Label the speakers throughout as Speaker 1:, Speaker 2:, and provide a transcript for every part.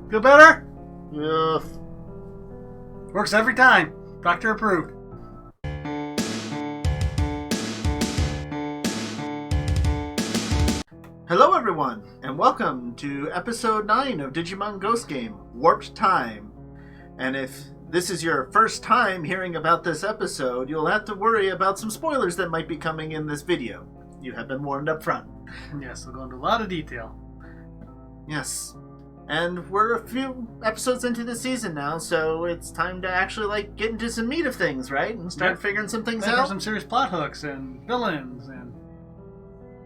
Speaker 1: Feel better?
Speaker 2: Ugh.
Speaker 1: Works every time. Doctor approved.
Speaker 2: Hello everyone, and welcome to episode 9 of Digimon Ghost Game, Warped Time. And if this is your first time hearing about this episode, you'll have to worry about some spoilers that might be coming in this video. You have been warned up front.
Speaker 1: Yes, we'll go into a lot of detail.
Speaker 2: Yes. And we're a few episodes into the season now, so it's time to actually, get into some meat of things, right? And start figuring some things out.
Speaker 1: There's some serious plot hooks and villains and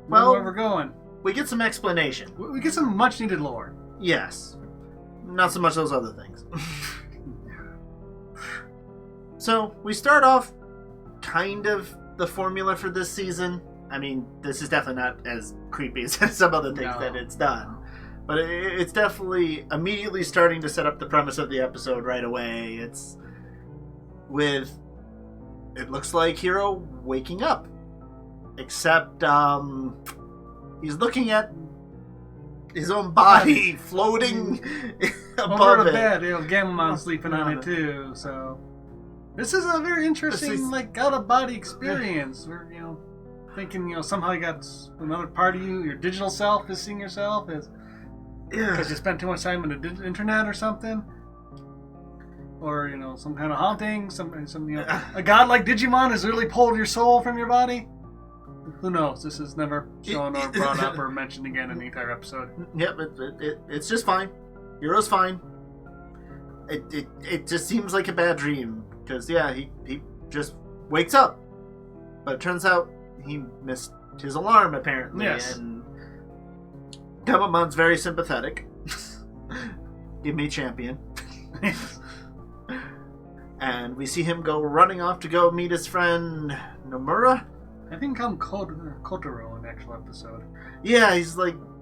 Speaker 2: Well,
Speaker 1: where we're going.
Speaker 2: We get some explanation.
Speaker 1: We get some much-needed lore.
Speaker 2: Yes. Not so much those other things. So, we start off kind of the formula for this season. I mean, this is definitely not as creepy as some other things that it's done. But it's definitely immediately starting to set up the premise of the episode right away. It's with, it looks like Hiro waking up. Except, he's looking at his own body floating above
Speaker 1: Over the
Speaker 2: it.
Speaker 1: bed, Gammamon sleeping on it too, so... This is a very interesting, out-of-body experience. Where, thinking, somehow you got another part of you, your digital self is seeing yourself, because you spent too much time on the internet or something. Or, some kind of haunting, a god like Digimon has really pulled your soul from your body. Who knows? This is never shown or brought up or mentioned again in the entire episode.
Speaker 2: Yep, it's just fine. Hiro's fine. It just seems like a bad dream. Because, he just wakes up. But it turns out he missed his alarm, apparently.
Speaker 1: Yes.
Speaker 2: And Gammamon's very sympathetic. Give me champion. And we see him go running off to go meet his friend Nomura.
Speaker 1: I think I'm Kotaro in the actual episode.
Speaker 2: Yeah, he's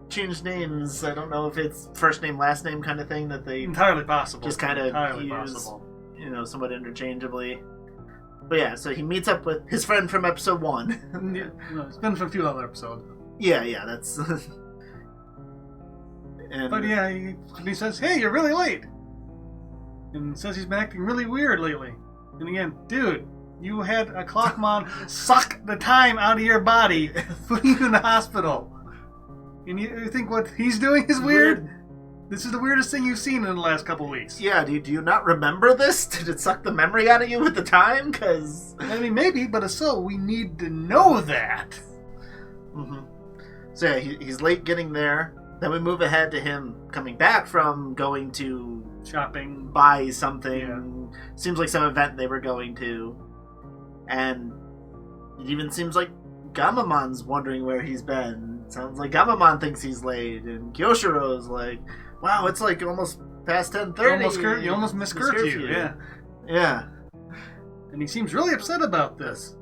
Speaker 2: changed names. I don't know if it's first name, last name kind of thing that they
Speaker 1: entirely possible.
Speaker 2: Just kind of
Speaker 1: entirely
Speaker 2: use,
Speaker 1: possible.
Speaker 2: Somewhat interchangeably. But yeah, so he meets up with his friend from episode 1.
Speaker 1: It's been from a few other episodes.
Speaker 2: Yeah, that's...
Speaker 1: But yeah, he says, "Hey, you're really late," and says he's been acting really weird lately. And again, dude, you had a clockmon suck the time out of your body, put you in the hospital, and you think what he's doing is weird? This is the weirdest thing you've seen in the last couple weeks.
Speaker 2: Yeah, do you not remember this? Did it suck the memory out of you at the time? Because...
Speaker 1: I mean, maybe, but if so, we need to know that.
Speaker 2: Mm-hmm. So yeah, he's late getting there. Then we move ahead to him coming back from going to...
Speaker 1: shopping.
Speaker 2: Buy something.
Speaker 1: Yeah.
Speaker 2: Seems like some event they were going to. And it even seems like Gammamon's wondering where he's been. Sounds like Gammamon thinks he's late. And Kyoshiro's like... Wow, it's almost past 10:30.
Speaker 1: You almost missed curfew.
Speaker 2: Yeah.
Speaker 1: And he seems really upset about this.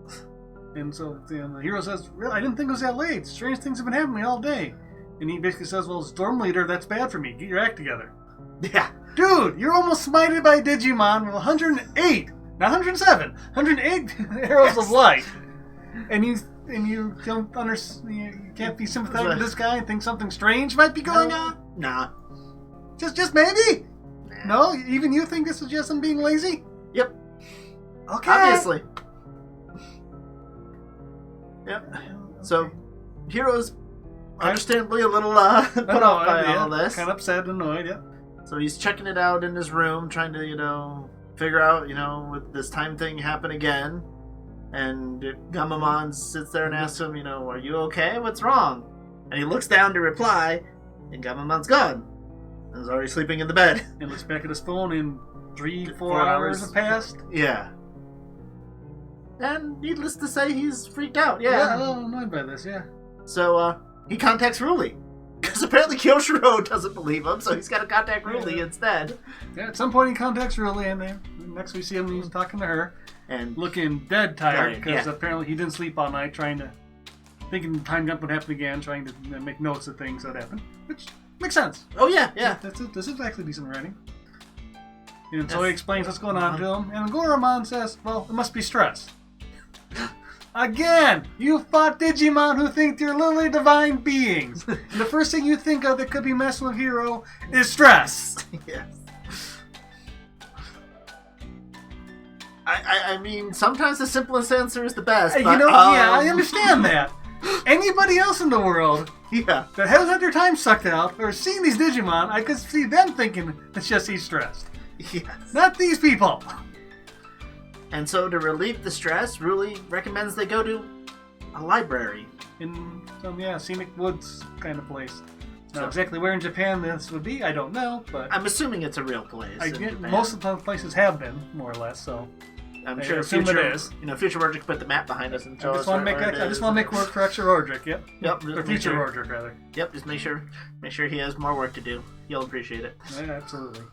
Speaker 1: And so the hero says, "Really, I didn't think it was that late. Strange things have been happening all day." And he basically says, "Well, Storm Leader, that's bad for me. Get your act together."
Speaker 2: Yeah.
Speaker 1: Dude, you're almost smited by Digimon with 108, not 107, 108 arrows of light. And you don't understand. You can't be sympathetic to this guy and think something strange might be going on.
Speaker 2: Nah.
Speaker 1: Just maybe?
Speaker 2: Nah.
Speaker 1: No? Even you think this is just him being lazy?
Speaker 2: Yep.
Speaker 1: Okay.
Speaker 2: Obviously. Yep. So, Hiro's understandably a little put off by all this.
Speaker 1: Kind of upset and annoyed, yeah.
Speaker 2: So he's checking it out in his room, trying to, figure out, with this time thing happen again. And Gammamon sits there and asks him, "Are you okay? What's wrong?" And he looks down to reply, and Gammamon's gone. And he's already sleeping in the bed.
Speaker 1: And looks back at his phone, and 4 hours have passed.
Speaker 2: Yeah. And needless to say, he's freaked out,
Speaker 1: Yeah, a little annoyed by this, yeah.
Speaker 2: So, he contacts Ruli. Because apparently Kyoshiro doesn't believe him, so he's got to contact Ruli instead.
Speaker 1: Yeah, at some point he contacts Ruli, and next we see him, he's talking to her.
Speaker 2: And
Speaker 1: looking dead tired, because apparently he didn't sleep all night, thinking time jump would happen again, trying to make notes of things that happened. Which makes sense.
Speaker 2: Oh, yeah.
Speaker 1: This is actually decent writing. And so he explains what's going on to him, and Goramon says, "Well, it must be stress." Again, you fought Digimon who think they're literally divine beings. And the first thing you think of that could be messing with Hero is stress.
Speaker 2: Yes. I mean, sometimes the simplest answer is the best. But,
Speaker 1: yeah, I understand that. Anybody else in the world
Speaker 2: that
Speaker 1: hasn't had their time sucked out or seen these Digimon, I could see them thinking it's just he's stressed.
Speaker 2: Yes.
Speaker 1: Not these people.
Speaker 2: And so to relieve the stress, Ruli recommends they go to a library.
Speaker 1: In some, scenic woods kind of place. Now, exactly where in Japan this would be, I don't know, but...
Speaker 2: I'm assuming it's a real place.
Speaker 1: Most of the places have been, more or less, so...
Speaker 2: I'm sure
Speaker 1: future, it is.
Speaker 2: Future Rordrik put the map behind us and show us
Speaker 1: I just want to make work for extra Rordrik, yep. Or future Rordrik, rather.
Speaker 2: Yep, just make sure he has more work to do. He'll appreciate it.
Speaker 1: Yeah, absolutely.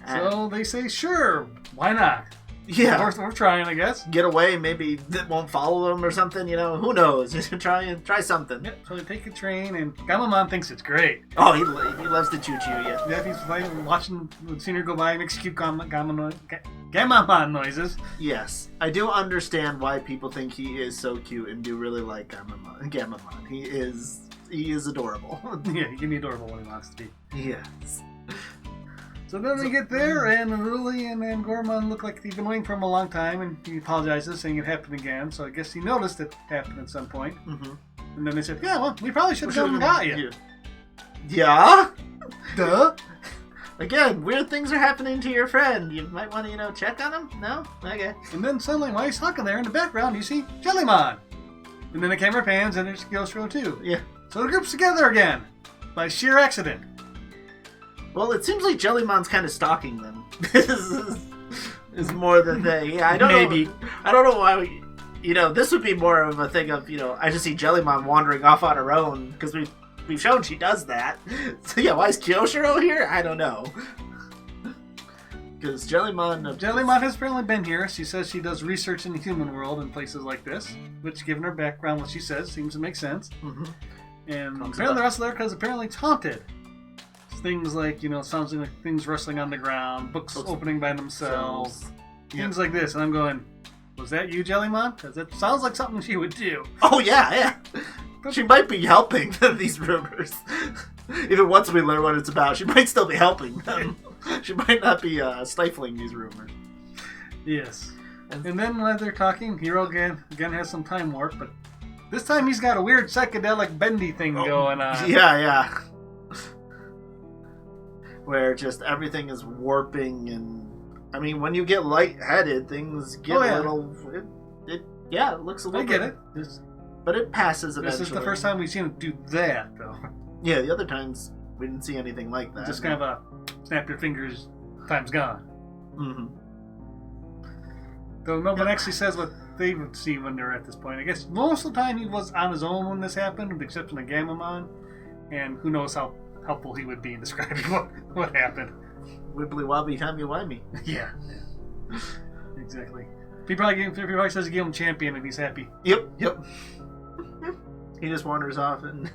Speaker 1: So they say, sure, why not?
Speaker 2: Yeah.
Speaker 1: We're trying, I guess.
Speaker 2: Get away, maybe that won't follow them or something, who knows? Just try something.
Speaker 1: Yep, so they take a train, and Gammamon thinks it's great.
Speaker 2: Oh, he loves to choo-choo, yeah.
Speaker 1: Yeah, he's watching the scenery go by, makes cute Gammamon noises.
Speaker 2: Yes. I do understand why people think he is so cute and do really like Gammamon. He is adorable.
Speaker 1: Yeah, he can be adorable when he wants to be.
Speaker 2: Yes.
Speaker 1: So then we get there, and Ruli and Goemon look like they've been waiting for him a long time, and he apologizes, saying it happened again. So I guess he noticed it happened at some point. Mm-hmm. And then they said, yeah, well, we probably should have come and got you.
Speaker 2: Yeah?
Speaker 1: Duh?
Speaker 2: Again, weird things are happening to your friend. You might want to, check on him? No? Okay.
Speaker 1: And then suddenly, while he's talking there, in the background, you see Jellymon. And then the camera pans, and there's Gyosuro too.
Speaker 2: Yeah.
Speaker 1: So the group's together again, by sheer accident.
Speaker 2: Well, it seems like Jellymon's kind of stalking them. This is more the thing. Yeah, I don't know. I don't know why this would be more of a thing of, I just see Jellymon wandering off on her own, because we've shown she does that. So yeah, why is Gyosuro here? I don't know. Because Jellymon
Speaker 1: has apparently been here. She says she does research in the human world in places like this, which, given her background, what she says, seems to make sense. Mm-hmm. And apparently the rest of there, because apparently it's haunted. Things like, sounds like things rustling on the ground, books opening by themselves, things like this. And I'm going, was that you, Jellymon? Because it sounds like something she would do.
Speaker 2: Oh, yeah. She might be helping these rumors. Even once we learn what it's about, she might still be helping them. She might not be stifling these rumors.
Speaker 1: Yes. And then while they're talking, Hero again has some time warp, but this time he's got a weird psychedelic bendy thing going on.
Speaker 2: Yeah. Where just everything is warping, and I mean, when you get lightheaded, things get a little. It looks a little.
Speaker 1: I get it,
Speaker 2: but it passes eventually.
Speaker 1: This is the first time we've seen him do that, though.
Speaker 2: Yeah, the other times we didn't see anything like that.
Speaker 1: Just kind of a snap your fingers, time's gone.
Speaker 2: Mm-hmm.
Speaker 1: Though no one actually says what they would see when they're at this point. I guess most of the time he was on his own when this happened, with the exception of Gammamon, and who knows how helpful he would be in describing what happened.
Speaker 2: Wibbly wobbly timey wimey.
Speaker 1: Yeah. Exactly. He probably says he gave him champion and he's happy.
Speaker 2: Yep. He just wanders off and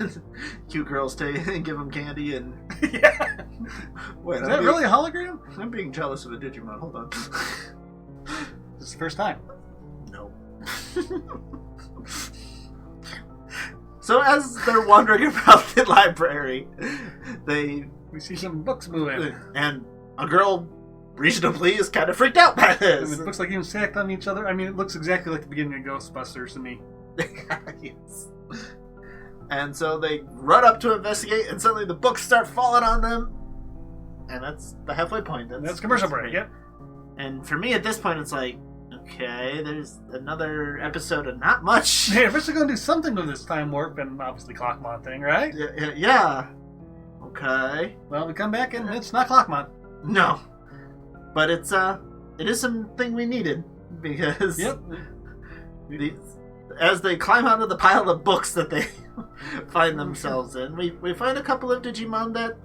Speaker 2: cute girls give him candy and...
Speaker 1: Yeah.
Speaker 2: Wait,
Speaker 1: is that really a hologram?
Speaker 2: I'm being jealous of a Digimon. Hold on.
Speaker 1: This is the first time.
Speaker 2: No. So as they're wandering about the library,
Speaker 1: we see some books moving.
Speaker 2: And a girl reasonably is kind of freaked out by this.
Speaker 1: And it looks like even stacked on each other. I mean, it looks exactly like the beginning of Ghostbusters to me.
Speaker 2: Yes. And so they run up to investigate, and suddenly the books start falling on them. And that's the halfway point.
Speaker 1: That's commercial break, yep.
Speaker 2: And for me at this point, it's like, okay, there's another episode of not much.
Speaker 1: Hey, we're still going to do something with this time warp and obviously Clockmon thing, right?
Speaker 2: Yeah. Okay.
Speaker 1: Well, we come back and it's not Clockmon.
Speaker 2: No. But it is something we needed, because as they climb out of the pile of books that they find themselves in, we find a couple of Digimon that,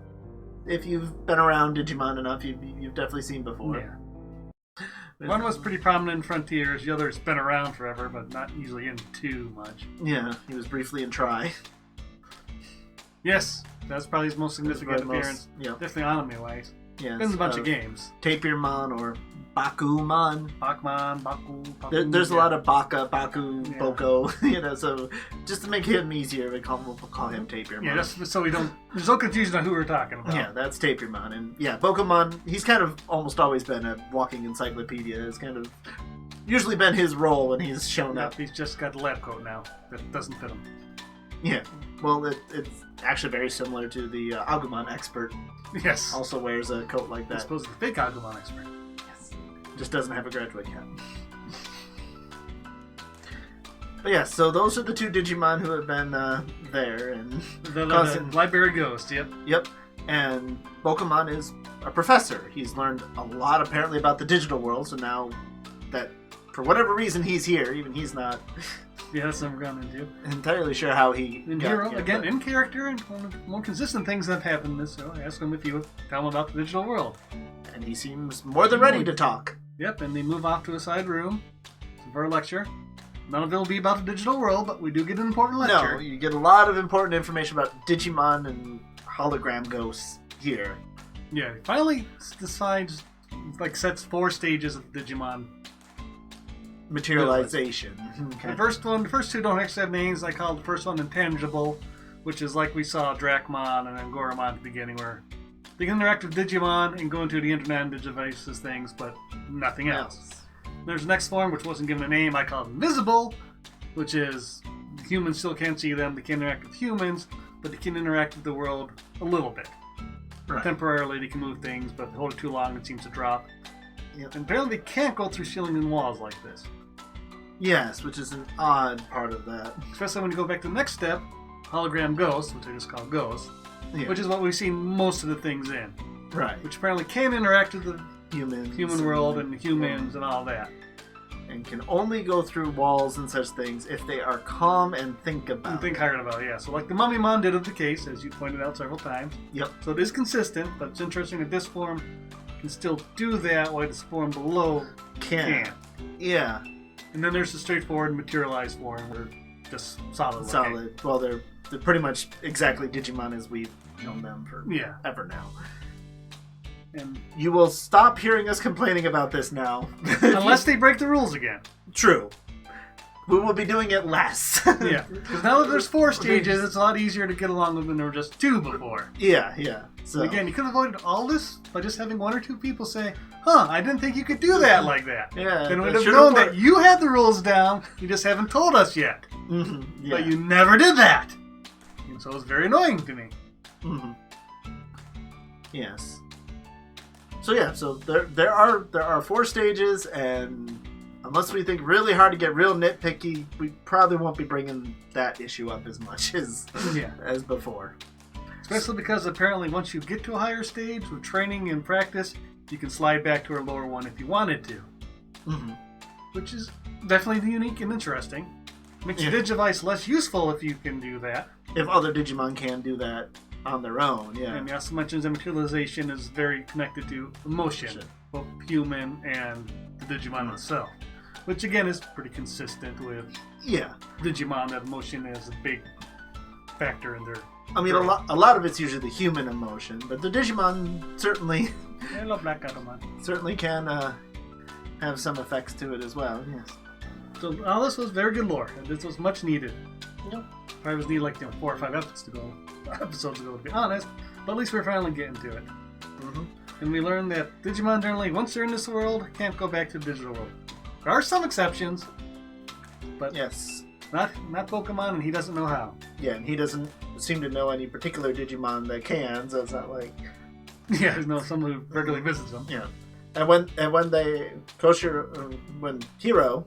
Speaker 2: if you've been around Digimon enough, you've definitely seen before.
Speaker 1: Yeah. One was pretty prominent in Frontiers, the other's been around forever, but not usually in too much.
Speaker 2: Yeah, he was briefly in Try.
Speaker 1: Yes, that's probably his most significant appearance.
Speaker 2: Yeah.
Speaker 1: Definitely anime-wise.
Speaker 2: Yes,
Speaker 1: Been a bunch of games.
Speaker 2: Tapirmon or Bakumon.
Speaker 1: Baku.
Speaker 2: There's a lot of Baka, Baku, Boko, so just to make him easier, we'll call him Tapirmon.
Speaker 1: Yeah, just so there's no confusion on who we're talking about.
Speaker 2: Yeah, that's Tapirmon. And yeah, Bokomon, he's kind of almost always been a walking encyclopedia. It's kind of usually been his role when he's shown up.
Speaker 1: He's just got the lab coat now that doesn't fit him.
Speaker 2: Yeah, well, it's actually very similar to the Agumon expert.
Speaker 1: Yes.
Speaker 2: Also wears a coat like that.
Speaker 1: I suppose the fake Agumon expert.
Speaker 2: Yes. Just doesn't have a graduate cap. But yeah, so those are the two Digimon who have been there. And
Speaker 1: the library ghost, yep.
Speaker 2: Yep. And Bokomon is a professor. He's learned a lot apparently about the digital world, so now that for whatever reason he's here, even he's not...
Speaker 1: Yeah, that's what I'm going into.
Speaker 2: Entirely sure how he
Speaker 1: in character, and one of the more consistent things that have happened is, so I ask him if he would tell him about the digital world.
Speaker 2: And he seems more than ready to talk.
Speaker 1: Yep, and they move off to a side room for a lecture. None of it will be about the digital world, but we do get an important lecture.
Speaker 2: No, you get a lot of important information about Digimon and hologram ghosts here.
Speaker 1: Yeah, he finally decides, sets 4 stages of Digimon
Speaker 2: materialization.
Speaker 1: Okay. The first 2 don't actually have names. I call the first one intangible, which is like we saw Dracmon and then Goramon at the beginning, where they can interact with Digimon and go into the internet and Digivices things, but nothing else. There's the next form, which wasn't given a name. I call it invisible, which is humans still can't see them. They can interact with humans, but they can interact with the world a little bit. Right. Temporarily, they can move things, but if they hold it too long, it seems to drop. Yep. And apparently, they can't go through ceilings and walls like this.
Speaker 2: Yes, which is an odd part of that.
Speaker 1: Especially when you go back to the next step, hologram ghosts, which I just call ghosts, which is what we've seen most of the things in.
Speaker 2: Right.
Speaker 1: Which apparently can interact with the
Speaker 2: human
Speaker 1: world and humans and all that.
Speaker 2: And can only go through walls and such things if they are calm and think about
Speaker 1: and think hard about it, yeah. So like the Mummymon did of the case, as you pointed out several times.
Speaker 2: Yep.
Speaker 1: So it is consistent, but it's interesting that this form can still do that while this form below can't.
Speaker 2: Yeah.
Speaker 1: And then there's the straightforward materialized form where just solid.
Speaker 2: Well, they're pretty much exactly Digimon as we've known them for ever now.
Speaker 1: And
Speaker 2: you will stop hearing us complaining about this now.
Speaker 1: Unless they break the rules again.
Speaker 2: True. We will be doing it less.
Speaker 1: Yeah. Because now that there's 4 stages, it's a lot easier to get along with than there were just 2 before.
Speaker 2: Yeah. So
Speaker 1: again, you could have avoided all this by just having 1 or 2 people say, I didn't think you could do that like that.
Speaker 2: Yeah.
Speaker 1: Then we'd have known that you had the rules down, you just haven't told us yet.
Speaker 2: Mm-hmm. Yeah.
Speaker 1: But you never did that. And so it's very annoying to me.
Speaker 2: Mm-hmm. Yes. So there are 4 stages, and unless we think really hard to get real nitpicky, we probably won't be bringing that issue up as much as before.
Speaker 1: Especially because apparently once you get to a higher stage with training and practice, you can slide back to a lower one if you wanted to.
Speaker 2: Mm-hmm.
Speaker 1: Which is definitely unique and interesting. Makes the Digivice less useful if you can do that.
Speaker 2: If other Digimon can do that on their own, yeah.
Speaker 1: And he also mentions that materialization is very connected to emotion, both human and the Digimon itself. Which again is pretty consistent with Digimon, that emotion is a big factor in their growth.
Speaker 2: a lot of it's usually the human emotion, but the Digimon certainly
Speaker 1: I love Black Gammamon.
Speaker 2: Certainly can have some effects to it as well, yes.
Speaker 1: So all this was very good lore, and this was much needed.
Speaker 2: Yep.
Speaker 1: Probably was needed 4 or 5 episodes ago, to be honest. But at least we're finally getting to it.
Speaker 2: Mm-hmm.
Speaker 1: And we learned that Digimon generally, once they're in this world, can't go back to the digital world. There are some exceptions, but not Pokemon, and he doesn't know how.
Speaker 2: Yeah, and he doesn't seem to know any particular Digimon that can, so it's not like...
Speaker 1: Yeah, there's no someone who regularly visits them.
Speaker 2: Yeah. And when Hiro,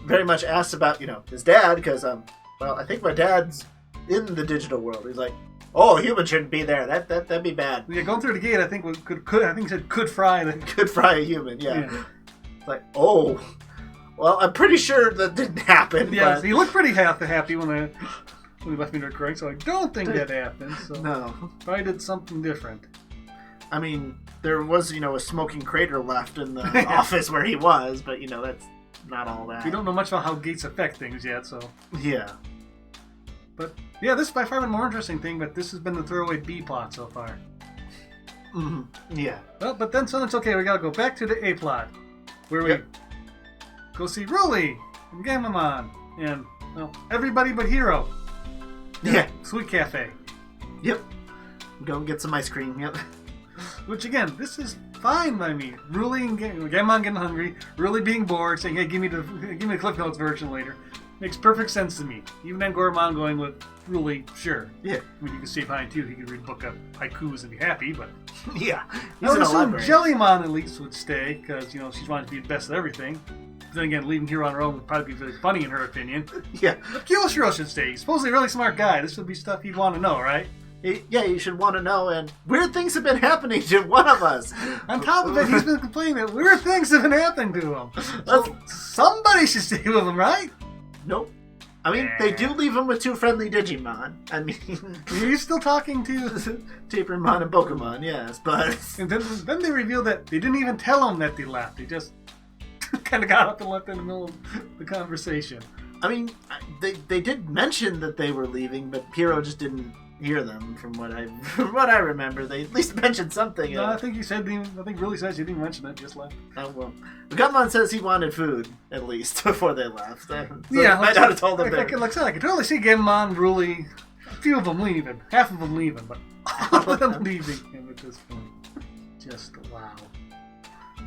Speaker 2: very much asks about, his dad, because, I think my dad's in the digital world. He's like, oh, humans shouldn't be there. That'd be bad.
Speaker 1: Yeah, going through the gate, I think he said could fry
Speaker 2: a human, yeah. It's like, oh, well, I'm pretty sure that didn't happen.
Speaker 1: Yeah, he looked pretty happy when he left me to correct, so I don't think that happened. So
Speaker 2: no.
Speaker 1: Probably did something different.
Speaker 2: I mean, there was, a smoking crater left in the office where he was, but, that's not all that.
Speaker 1: We don't know much about how gates affect things yet, so...
Speaker 2: Yeah.
Speaker 1: But, yeah, this is by far the more interesting thing, but this has been the throwaway B plot so far.
Speaker 2: Mm-hmm. Yeah.
Speaker 1: Well, but then suddenly it's okay. We gotta go back to the A plot, where we go see Ruli and Gammamon and everybody but Hero.
Speaker 2: Yeah.
Speaker 1: Sweet Cafe.
Speaker 2: Yep. Go and get some ice cream. Yep.
Speaker 1: Which again, this is fine by me. Ruli and Gammamon getting hungry, Ruli being bored, saying, "Hey, give me the Cliff Notes version later." Makes perfect sense to me. Even then, Goramon going with Ruli, sure.
Speaker 2: Yeah.
Speaker 1: I mean, you can stay behind too. He could read a book of haikus and be happy, but
Speaker 2: yeah.
Speaker 1: I would assume Jellymon at least would stay because she's wanting to be the best at everything. But then again, leaving Hero on her own would probably be really funny in her opinion.
Speaker 2: Yeah.
Speaker 1: But Kyoshiro should stay. He's supposedly a really smart guy. This would be stuff he'd want to know, right?
Speaker 2: Yeah, you should want to know, and weird things have been happening to one of us.
Speaker 1: On top of it, he's been complaining that weird things have been happening to him. So somebody should stay with him, right?
Speaker 2: Nope. I mean, they do leave him with 2 friendly Digimon. I mean...
Speaker 1: Are you still talking to...
Speaker 2: Tapermon and Pokemon, yes, but...
Speaker 1: And then they revealed that they didn't even tell him that they left. They just kind of got up and left in the middle of the conversation.
Speaker 2: I mean, they did mention that they were leaving, but Hero just didn't hear them. From what I remember, they at least mentioned something.
Speaker 1: No, I think Ruli says he didn't mention it. Just left.
Speaker 2: Oh well. Gammamon says he wanted food at least before they left. So
Speaker 1: yeah,
Speaker 2: might not have told them.
Speaker 1: Like I said, I could totally see Gammamon, Ruli, a few of them leaving, half of them leaving, but all of them leaving him at this point. Just wow.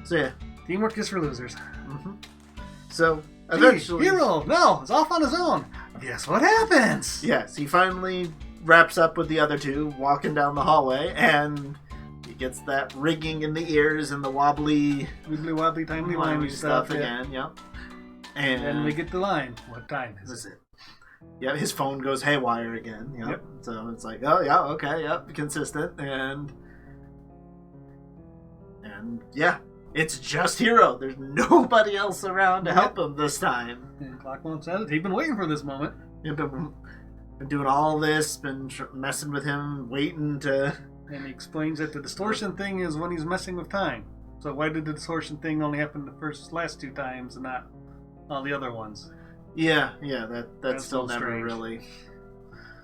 Speaker 2: So yeah,
Speaker 1: teamwork is for losers.
Speaker 2: Mm-hmm. So eventually,
Speaker 1: Hero, no, is off on his own. Guess what happens?
Speaker 2: Yes, he finally wraps up with the other 2 walking down the hallway, and he gets that ringing in the ears and the wobbly
Speaker 1: timey-wimey stuff
Speaker 2: again. Yep. And
Speaker 1: then we get the line. What time is it?
Speaker 2: Yeah, his phone goes haywire again. Yep. So it's like, oh yeah, okay, yep, consistent, and yeah, it's just Hero. There's nobody else around to help him this time.
Speaker 1: And Clockmon said it. He'd been waiting for this moment.
Speaker 2: Yep. Been doing all this, been messing with him, waiting to...
Speaker 1: And he explains that the distortion thing is when he's messing with time. So why did the distortion thing only happen the last 2 times and not all the other ones?
Speaker 2: Yeah, that's still never
Speaker 1: strange.
Speaker 2: Really...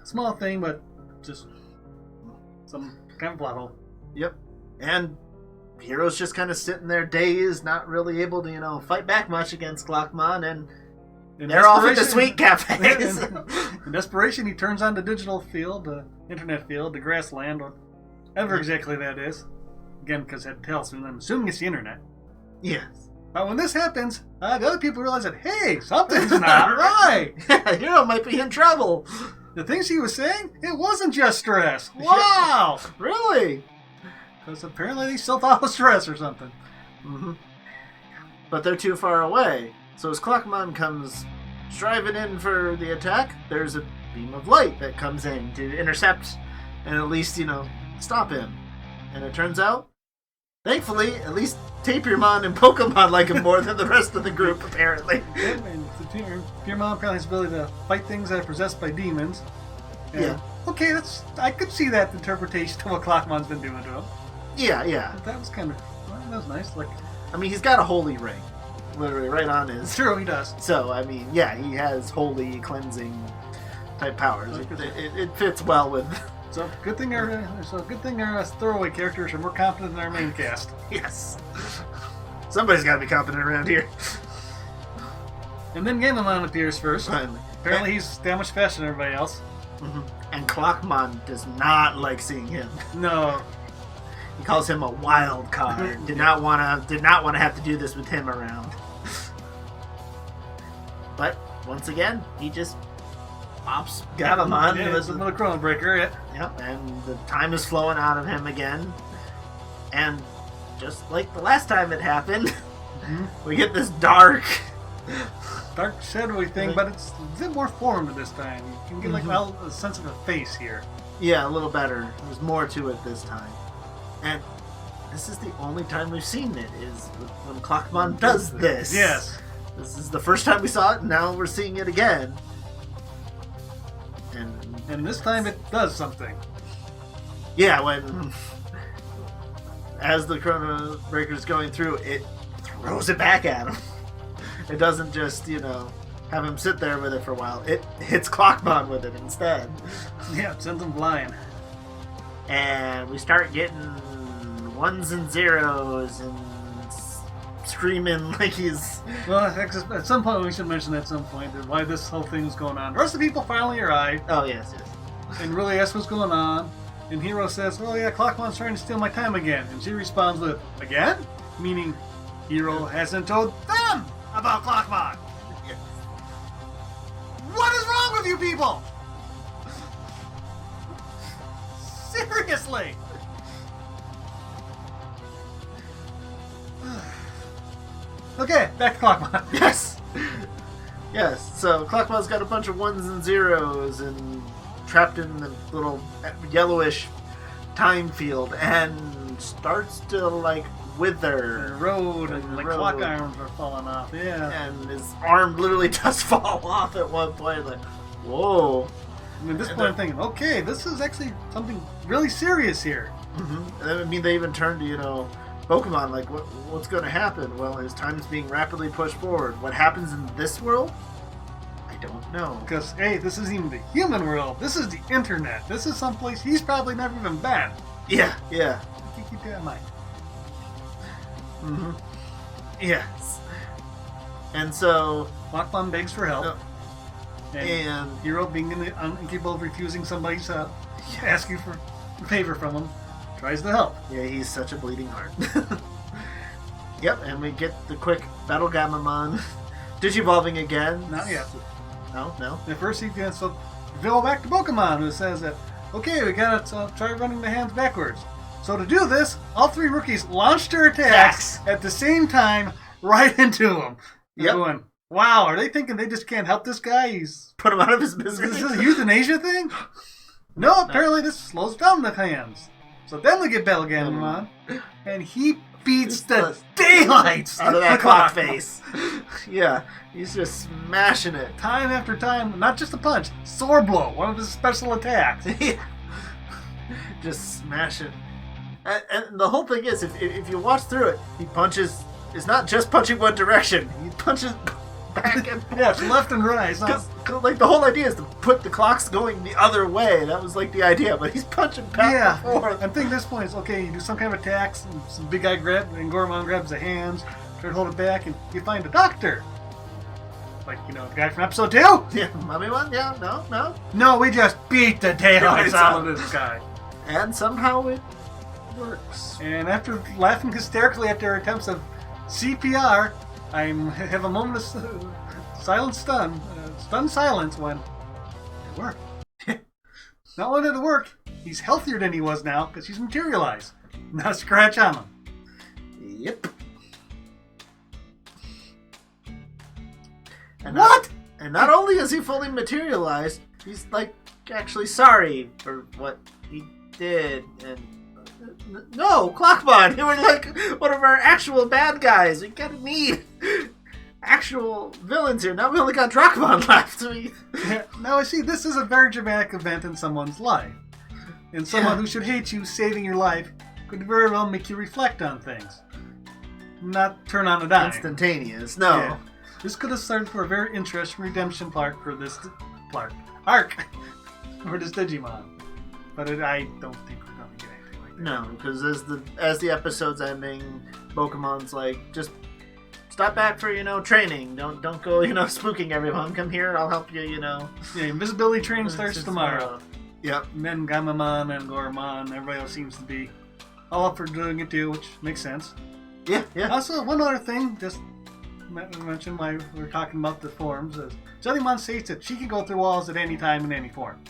Speaker 1: Small thing, but just some kind of plot hole.
Speaker 2: Yep. And Hero's just kind of sitting there dazed, not really able to, fight back much against Clockmon, and they're off at the sweet cafes.
Speaker 1: In desperation, he turns on the digital field, the internet field, the grassland, whatever exactly that is. Again, because it tells me, I'm assuming it's the internet.
Speaker 2: Yes.
Speaker 1: But when this happens, the other people realize that, hey, something's not right.
Speaker 2: Hero might be in trouble.
Speaker 1: The things he was saying, it wasn't just stress. Wow.
Speaker 2: Really?
Speaker 1: Because apparently he still thought it was stress or something.
Speaker 2: Mm-hmm. But they're too far away. So as Clockmon comes driving in for the attack, there's a beam of light that comes in to intercept and at least, stop him. And it turns out, thankfully, at least Tapermon and Pokemon like him more than the rest of the group, apparently.
Speaker 1: And Tapermon apparently has the ability to fight things that are possessed by demons. And,
Speaker 2: yeah.
Speaker 1: Okay, I could see that interpretation of what Clockmon's been doing to him.
Speaker 2: Yeah.
Speaker 1: But that was kind of, that was nice. Like,
Speaker 2: I mean, he's got a holy ring. Literally right on his...
Speaker 1: It's true, he does.
Speaker 2: So, I mean, yeah, he has holy cleansing type powers. It fits well with...
Speaker 1: So good thing our throwaway characters are more competent than our main cast.
Speaker 2: Yes. Somebody's got to be competent around here.
Speaker 1: And then Gammamon appears first.
Speaker 2: Finally.
Speaker 1: Apparently he's that much faster than everybody else.
Speaker 2: Mm-hmm. And Clockmon does not like seeing him.
Speaker 1: No.
Speaker 2: He calls him a wild card. Did not want to have to do this with him around. But once again, he just pops Gammamon.
Speaker 1: Yeah, it's another Chrono Breaker. Yeah.
Speaker 2: Yep, and the time is flowing out of him again. And just like the last time it happened, we get this dark
Speaker 1: shadowy thing, but it's a bit more formed this time. You can get like a sense of a face here.
Speaker 2: Yeah, a little better. There's more to it this time. And this is the only time we've seen it, is when Clockmon does this.
Speaker 1: Yes.
Speaker 2: This is the first time we saw it, and now we're seeing it again.
Speaker 1: And this time it does something.
Speaker 2: Yeah, when... as the Chrono Breaker's going through, it throws it back at him. It doesn't just, have him sit there with it for a while. It hits Clockmon with it instead.
Speaker 1: Yeah, it sends him flying.
Speaker 2: And we start getting ones and zeros and screaming like he's...
Speaker 1: Well, at some point, we should mention at some point that why this whole thing was going on. The rest of the people finally arrive.
Speaker 2: Oh, yes.
Speaker 1: And really ask what's going on. And Hero says, oh yeah, Clockmon's trying to steal my time again. And she responds with, again? Meaning, Hero hasn't told them about Clockmon.
Speaker 2: Yes.
Speaker 1: What is wrong with you people? Seriously! Okay, back to Clockmon.
Speaker 2: Yes! Yes, so Clockmon's got a bunch of ones and zeros and trapped in the little yellowish time field and starts to, like, wither.
Speaker 1: Erode and like clock arms are falling off, yeah.
Speaker 2: And his arm literally does fall off at one point, like, whoa.
Speaker 1: And at this point I'm thinking, okay, this is actually something really serious here.
Speaker 2: Mm-hmm. And then, I mean, they even turn to, Pokemon, like, what's going to happen? Well, his time is being rapidly pushed forward. What happens in this world? I don't know.
Speaker 1: Because, hey, this isn't even the human world. This is the internet. This is someplace he's probably never even been.
Speaker 2: Yeah.
Speaker 1: Keep that in mind.
Speaker 2: Mm-hmm. Yes. And so...
Speaker 1: Clockmon begs for help.
Speaker 2: And
Speaker 1: Hero, being incapable of refusing somebody's ask you for a favor from him, tries to help.
Speaker 2: Yeah, he's such a bleeding heart. Yep, and we get the quick Battle Gammamon Digivolving again.
Speaker 1: Not yet.
Speaker 2: No.
Speaker 1: At first he gets so go back to Pokemon, who says that, okay, we gotta try running the hands backwards. So to do this, all three rookies launched their attacks at the same time right into him.
Speaker 2: Yep.
Speaker 1: Going, wow, are they thinking they just can't help this guy? He's
Speaker 2: put him out of his misery.
Speaker 1: Is this a euthanasia thing? No, apparently this slows down the hands. So then we get Battle Gammamon, and he beats the daylights
Speaker 2: out of that clock face. Yeah, he's just smashing it.
Speaker 1: Time after time, not just a punch, sword blow, one of his special attacks.
Speaker 2: Just smash it. And the whole thing is, if you watch through it, he punches, it's not just punching one direction, he punches back and forth.
Speaker 1: Yeah, it's left and right. It's not...
Speaker 2: Cause, like, the whole idea is to put the clocks going the other way. That was, like, the idea, but he's punching back and forth.
Speaker 1: I'm thinking this point is, okay, you do some kind of attack, some big guy grab, and Goramon grabs the hands, try to hold it back, and you find a doctor. Like, the guy from episode 2?
Speaker 2: Yeah, Mummy one? Yeah, no.
Speaker 1: No, we just beat the daylights out of this guy.
Speaker 2: And somehow it works.
Speaker 1: And after laughing hysterically at their attempts of CPR, I have a moment of silent stunned silence when it worked. Not only did it work, he's healthier than he was now because he's materialized. Not a scratch on him.
Speaker 2: Yep. And
Speaker 1: what?
Speaker 2: And not only is he fully materialized, he's like actually sorry for what he did. And no, Clockmon, you were like one of our actual bad guys. We gotta need actual villains here. Now we only got Drakmon left.
Speaker 1: Now I see this is a very dramatic event in someone's life. And someone who should hate you saving your life could very well make you reflect on things. Not turn on a dime.
Speaker 2: Instantaneous, no.
Speaker 1: Yeah. This could have started for a very interesting redemption arc for this arc for this Digimon. But I don't think we're going to get anything like that.
Speaker 2: No, because as the episode's ending, Pokemon's like, just stop back for, training. Don't go, spooking everyone. Come here, I'll help you,
Speaker 1: Yeah, invisibility training starts tomorrow.
Speaker 2: Yep.
Speaker 1: And then Gammamon and Goramon, everybody else seems to be all up for doing it too, which makes sense.
Speaker 2: Yeah.
Speaker 1: Also, one other thing, just mention why we were talking about the forms, is Jellymon states that she can go through walls at any time in any form.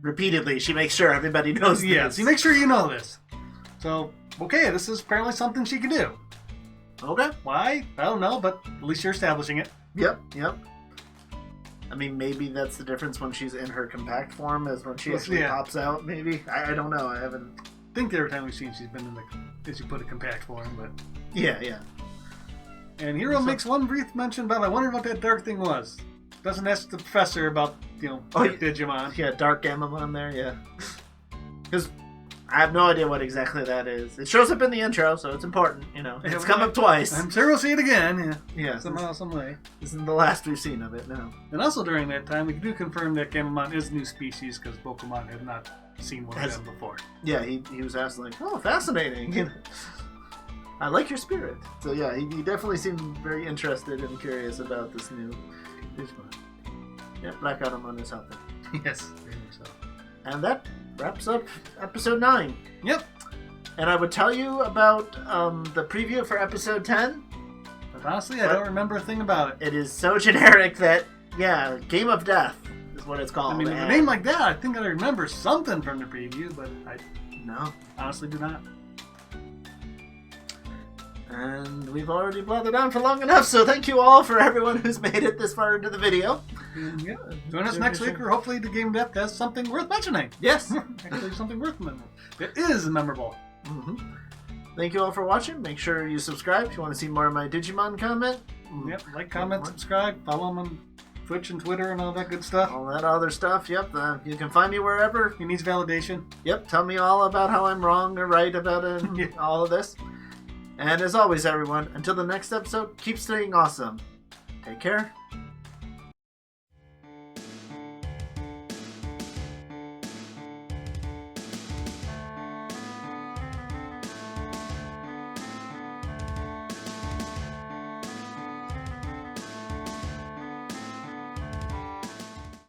Speaker 2: Repeatedly, she makes sure everybody knows this.
Speaker 1: Yes, you make sure you know this. So, okay, this is apparently something she can do.
Speaker 2: Okay.
Speaker 1: Why? I don't know, but at least you're establishing it.
Speaker 2: Yep. I mean, maybe that's the difference when she's in her compact form as when she actually pops out, maybe? I don't know, I haven't...
Speaker 1: I think every time we've seen she's been in as you put a compact form, but...
Speaker 2: Yeah.
Speaker 1: And Hero makes one brief mention about, I wonder what that dark thing was. Doesn't ask the professor about, Digimon.
Speaker 2: Yeah, Dark Gammamon there, yeah. Because I have no idea what exactly that is. It shows up in the intro, so it's important. It's come up twice.
Speaker 1: I'm sure we'll see it again.
Speaker 2: Yeah.
Speaker 1: Somehow, some way.
Speaker 2: This isn't the last we've seen of it. No.
Speaker 1: And also during that time, we do confirm that Gammamon is a new species because Pokemon had not seen one of them before.
Speaker 2: Yeah, he was asked like, "Oh, fascinating." I like your spirit. So yeah, he definitely seemed very interested and curious about this new Digimon. Yeah, Black Gammamon is out there.
Speaker 1: Yes, very much so.
Speaker 2: And that wraps up episode 9.
Speaker 1: Yep.
Speaker 2: And I would tell you about the preview for episode 10.
Speaker 1: But honestly, I don't remember a thing about it.
Speaker 2: It is so generic that, yeah, Game of Death is what it's called.
Speaker 1: I mean, with a name like that, I think I remember something from the preview, but I honestly do not.
Speaker 2: And we've already blathered on for long enough, so thank you all for everyone who's made it this far into the video.
Speaker 1: Yeah. Join us next week, or hopefully the Game of Death has something worth mentioning.
Speaker 2: Yes.
Speaker 1: Actually, something worth mentioning. It is memorable.
Speaker 2: Mm-hmm. Thank you all for watching. Make sure you subscribe if you want to see more of my Digimon comment.
Speaker 1: Yep, like, comment, subscribe, follow them on Twitch and Twitter and all that good stuff.
Speaker 2: All that other stuff, yep. You can find me wherever.
Speaker 1: He needs validation.
Speaker 2: Yep, tell me all about how I'm wrong or right about it, all of this. And as always, everyone, until the next episode, keep staying awesome. Take care.